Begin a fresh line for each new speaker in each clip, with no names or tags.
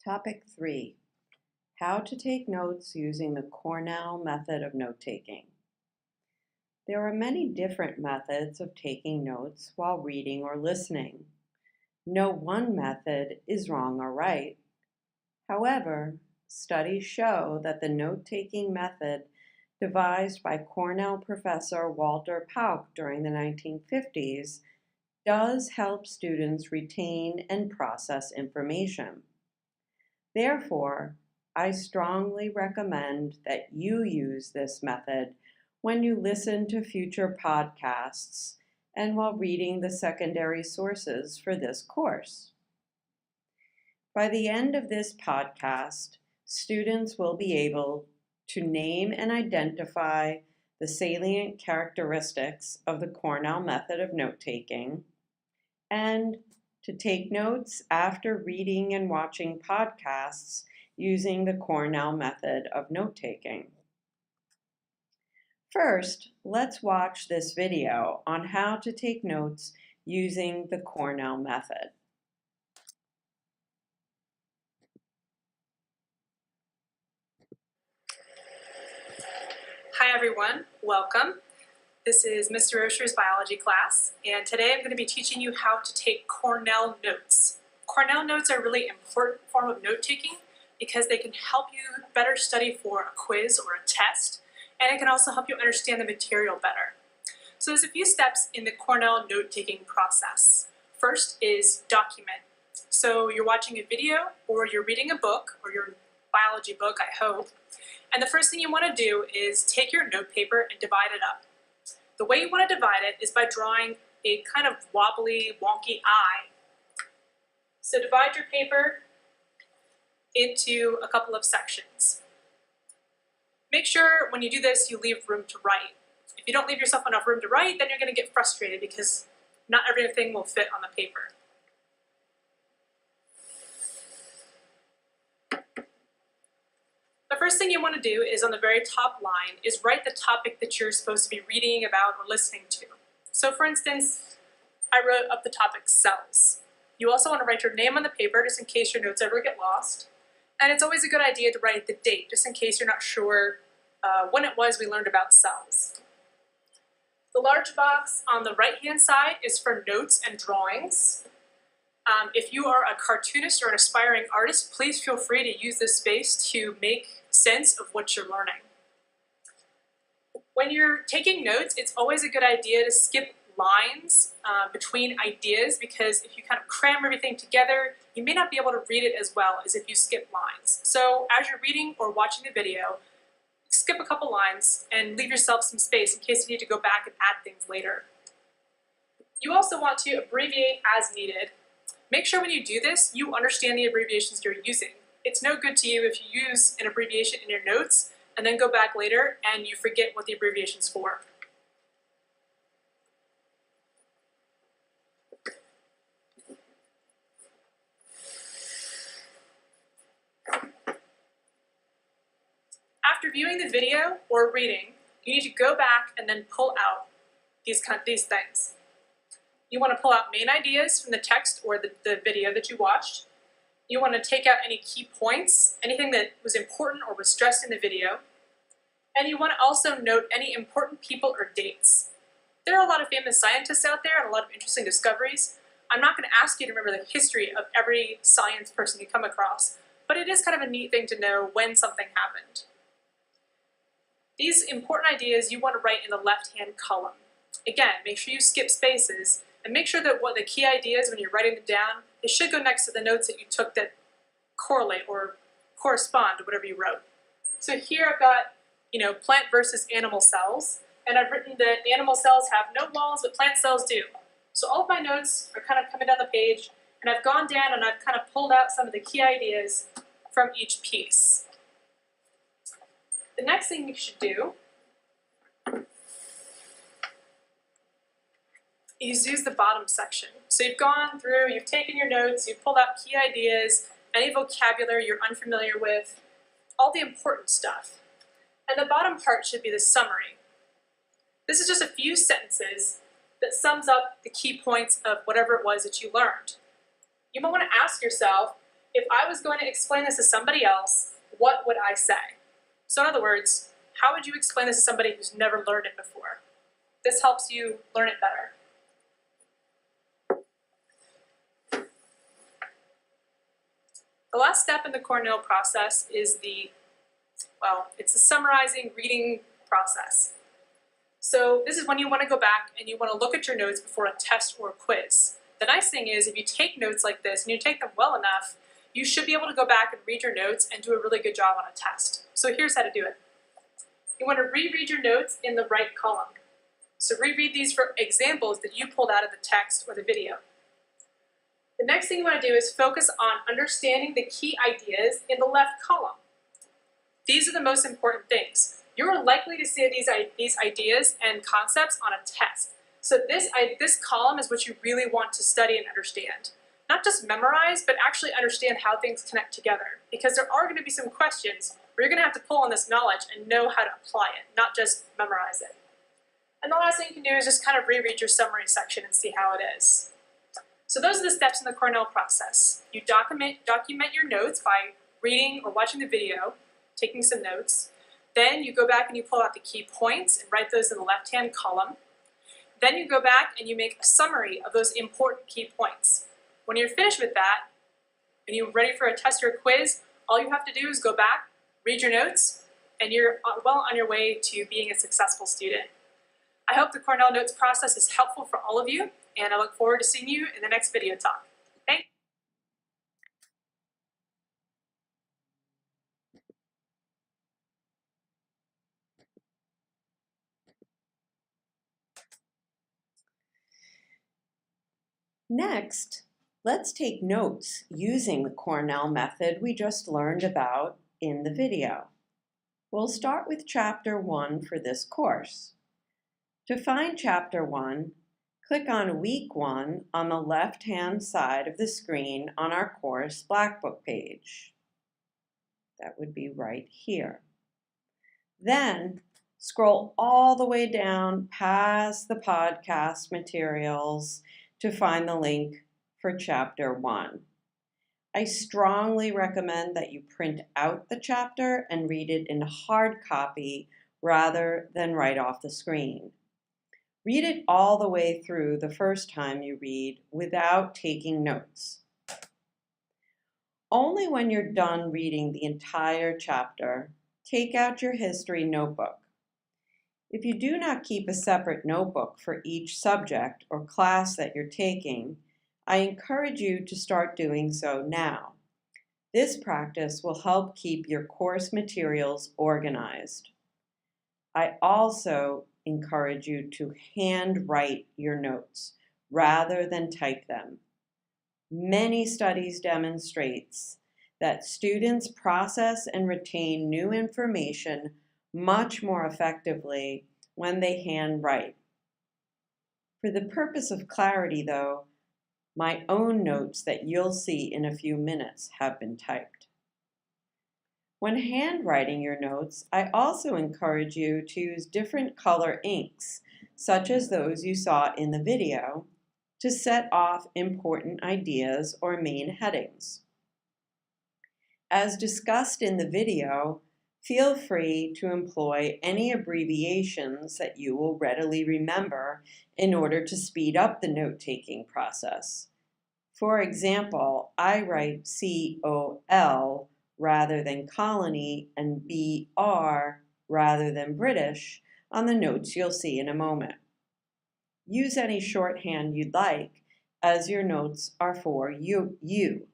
Topic 3. How to take notes using the Cornell method of note-taking. There are many different methods of taking notes while reading or listening. No one method is wrong or right. However, studies show that the note-taking method devised by Cornell professor Walter Pauk during the 1950s does help students retain and process information. Therefore, I strongly recommend that you use this method when you listen to future podcasts and while reading the secondary sources for this course. By the end of this podcast, students will be able to name and identify the salient characteristics of the Cornell method of note-taking and to take notes after reading and watching podcasts using the Cornell method of note-taking. First, let's watch this video on how to take notes using the Cornell method.
Hi everyone, welcome. This is Mr. Osher's biology class, and today I'm going to be teaching you how to take Cornell notes. Cornell notes are a really important form of note-taking because they can help you better study for a quiz or a test, and it can also help you understand the material better. So there's a few steps in the Cornell note-taking process. First is document. So you're watching a video or you're reading a book, or your biology book, I hope, and the first thing you want to do is take your note paper and divide it up. The way you want to divide it is by drawing a kind of wobbly, wonky eye. So divide your paper into a couple of sections. Make sure when you do this you leave room to write. If you don't leave yourself enough room to write, then you're going to get frustrated because not everything will fit on the paper. The first thing you want to do is on the very top line is write the topic that you're supposed to be reading about or listening to. So for instance, I wrote up the topic cells. You also want to write your name on the paper just in case your notes ever get lost. And it's always a good idea to write the date just in case you're not sure when it was we learned about cells. The large box on the right-hand side is for notes and drawings. If you are a cartoonist or an aspiring artist, please feel free to use this space to make sense of what you're learning. When you're taking notes, it's always a good idea to skip lines between ideas, because if you kind of cram everything together, you may not be able to read it as well as if you skip lines. So as you're reading or watching the video, skip a couple lines and leave yourself some space in case you need to go back and add things later. You also want to abbreviate as needed. Make sure when you do this, you understand the abbreviations you're using. It's no good to you if you use an abbreviation in your notes and then go back later and you forget what the abbreviation's for. After viewing the video or reading, you need to go back and then pull out these things. You want to pull out main ideas from the text or the video that you watched. You want to take out any key points, anything that was important or was stressed in the video. And you want to also note any important people or dates. There are a lot of famous scientists out there and a lot of interesting discoveries. I'm not going to ask you to remember the history of every science person you come across, but it is kind of a neat thing to know when something happened. These important ideas you want to write in the left-hand column. Again, make sure you skip spaces, and make sure that what the key ideas, when you're writing them down, they should go next to the notes that you took that correlate or correspond to whatever you wrote. So here I've got, plant versus animal cells, and I've written that animal cells have no walls, but plant cells do. So all of my notes are kind of coming down the page, and I've gone down and I've kind of pulled out some of the key ideas from each piece. The next thing you should do is use the bottom section. So you've gone through, you've taken your notes, you've pulled out key ideas, any vocabulary you're unfamiliar with, all the important stuff. And the bottom part should be the summary. This is just a few sentences that sums up the key points of whatever it was that you learned. You might want to ask yourself, if I was going to explain this to somebody else, what would I say? So in other words, how would you explain this to somebody who's never learned it before? This helps you learn it better. The last step in the Cornell process is it's the summarizing reading process. So this is when you want to go back and you want to look at your notes before a test or a quiz. The nice thing is if you take notes like this and you take them well enough, you should be able to go back and read your notes and do a really good job on a test. So here's how to do it. You want to reread your notes in the right column. So reread these for examples that you pulled out of the text or the video. The next thing you want to do is focus on understanding the key ideas in the left column. These are the most important things. You're likely to see these ideas and concepts on a test. So this column is what you really want to study and understand. Not just memorize, but actually understand how things connect together. Because there are going to be some questions where you're going to have to pull on this knowledge and know how to apply it, not just memorize it. And the last thing you can do is just kind of reread your summary section and see how it is. So those are the steps in the Cornell process. You document your notes by reading or watching the video, taking some notes. Then you go back and you pull out the key points and write those in the left-hand column. Then you go back and you make a summary of those important key points. When you're finished with that, and you're ready for a test or a quiz, all you have to do is go back, read your notes, and you're well on your way to being a successful student. I hope the Cornell Notes process is helpful for all of you, and I look forward to seeing you in the next video talk. Thanks.
Next, let's take notes using the Cornell method we just learned about in the video. We'll start with Chapter 1 for this course. To find Chapter 1, click on Week 1 on the left-hand side of the screen on our course Blackbook page. That would be right here. Then scroll all the way down past the podcast materials to find the link for Chapter 1. I strongly recommend that you print out the chapter and read it in hard copy rather than right off the screen. Read it all the way through the first time you read without taking notes. Only when you're done reading the entire chapter, take out your history notebook. If you do not keep a separate notebook for each subject or class that you're taking, I encourage you to start doing so now. This practice will help keep your course materials organized. I also encourage you to handwrite your notes rather than type them. Many studies demonstrates that students process and retain new information much more effectively when they handwrite. For the purpose of clarity, though, my own notes that you'll see in a few minutes have been typed. When handwriting your notes, I also encourage you to use different color inks, such as those you saw in the video, to set off important ideas or main headings. As discussed in the video, feel free to employ any abbreviations that you will readily remember in order to speed up the note-taking process. For example, I write COL rather than colony and BR rather than British on the notes you'll see in a moment. Use any shorthand you'd like, as your notes are for you.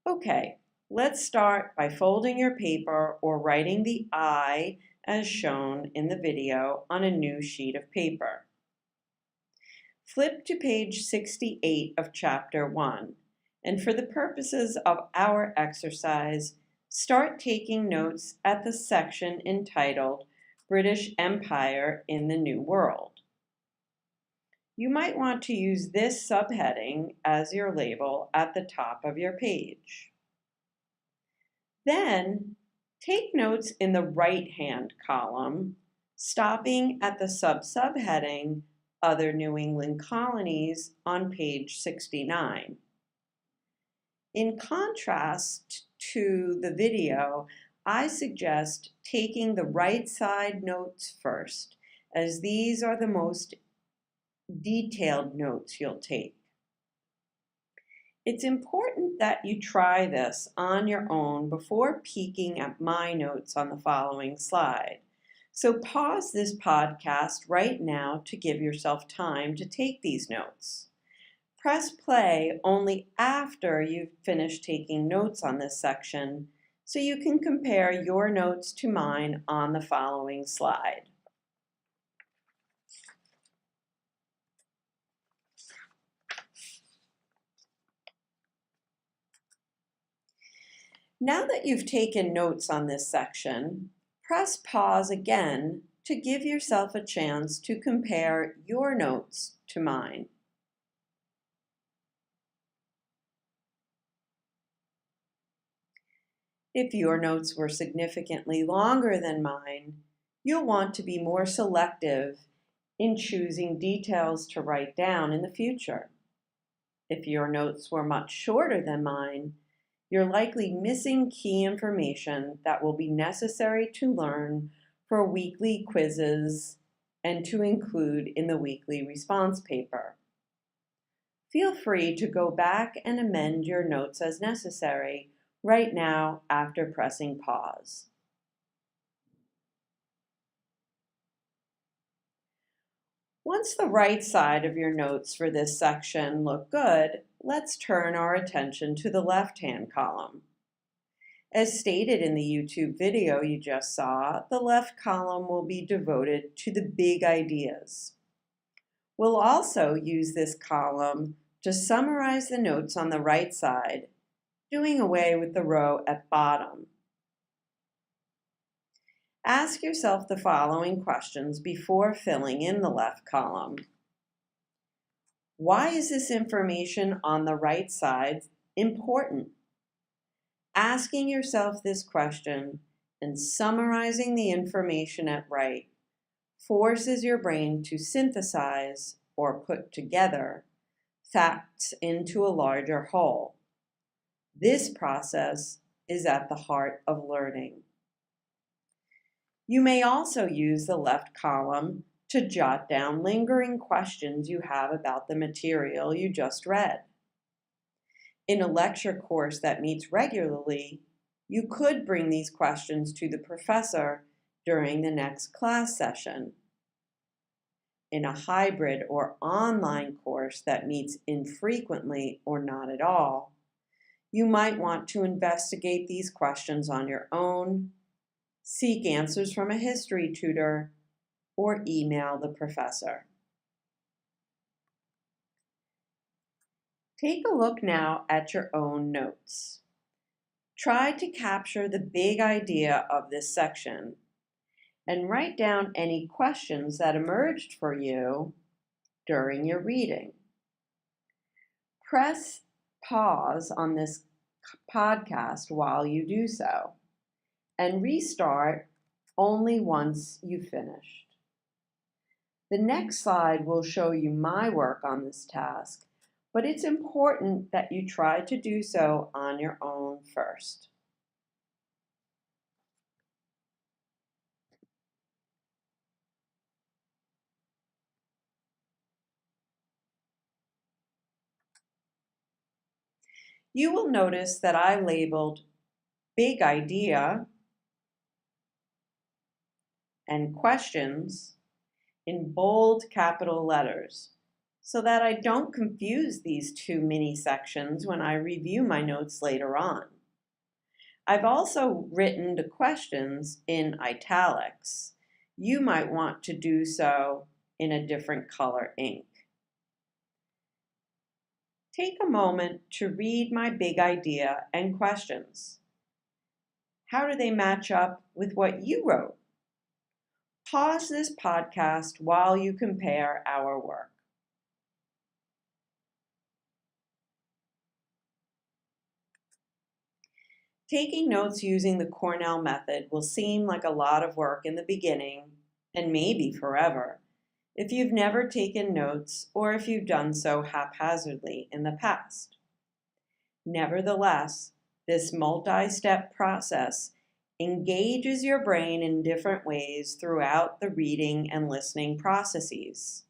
Okay, let's start by folding your paper or writing the I as shown in the video on a new sheet of paper. Flip to page 68 of Chapter 1, and for the purposes of our exercise, start taking notes at the section entitled British Empire in the New World. You might want to use this subheading as your label at the top of your page. Then, take notes in the right-hand column, stopping at the subheading Other New England Colonies on page 69. In contrast to the video, I suggest taking the right side notes first, as these are the most detailed notes you'll take. It's important that you try this on your own before peeking at my notes on the following slide. So pause this podcast right now to give yourself time to take these notes. Press play only after you've finished taking notes on this section so you can compare your notes to mine on the following slide. Now that you've taken notes on this section, press pause again to give yourself a chance to compare your notes to mine. If your notes were significantly longer than mine, you'll want to be more selective in choosing details to write down in the future. If your notes were much shorter than mine, you're likely missing key information that will be necessary to learn for weekly quizzes and to include in the weekly response paper. Feel free to go back and amend your notes as necessary right now after pressing pause. Once the right side of your notes for this section look good, let's turn our attention to the left-hand column. As stated in the YouTube video you just saw, the left column will be devoted to the big ideas. We'll also use this column to summarize the notes on the right side, doing away with the row at bottom. Ask yourself the following questions before filling in the left column. Why is this information on the right side important? Asking yourself this question and summarizing the information at right forces your brain to synthesize or put together facts into a larger whole. This process is at the heart of learning. You may also use the left column to jot down lingering questions you have about the material you just read. In a lecture course that meets regularly, you could bring these questions to the professor during the next class session. In a hybrid or online course that meets infrequently or not at all, you might want to investigate these questions on your own, seek answers from a history tutor, or email the professor. Take a look now at your own notes. Try to capture the big idea of this section and write down any questions that emerged for you during your reading. Press pause on this podcast while you do so, and restart only once you've finished. The next slide will show you my work on this task, but it's important that you try to do so on your own first. You will notice that I labeled big idea and questions in bold capital letters so that I don't confuse these two mini sections when I review my notes later on. I've also written the questions in italics. You might want to do so in a different color ink. Take a moment to read my big idea and questions. How do they match up with what you wrote? Pause this podcast while you compare our work. Taking notes using the Cornell method will seem like a lot of work in the beginning, and maybe forever, if you've never taken notes or if you've done so haphazardly in the past. Nevertheless, this multi-step process engages your brain in different ways throughout the reading and listening processes.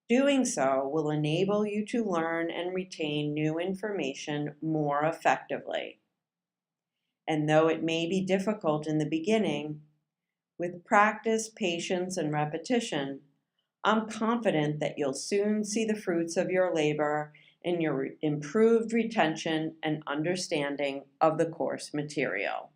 Doing so will enable you to learn and retain new information more effectively. And though it may be difficult in the beginning, with practice, patience, and repetition, I'm confident that you'll soon see the fruits of your labor in your improved retention and understanding of the course material.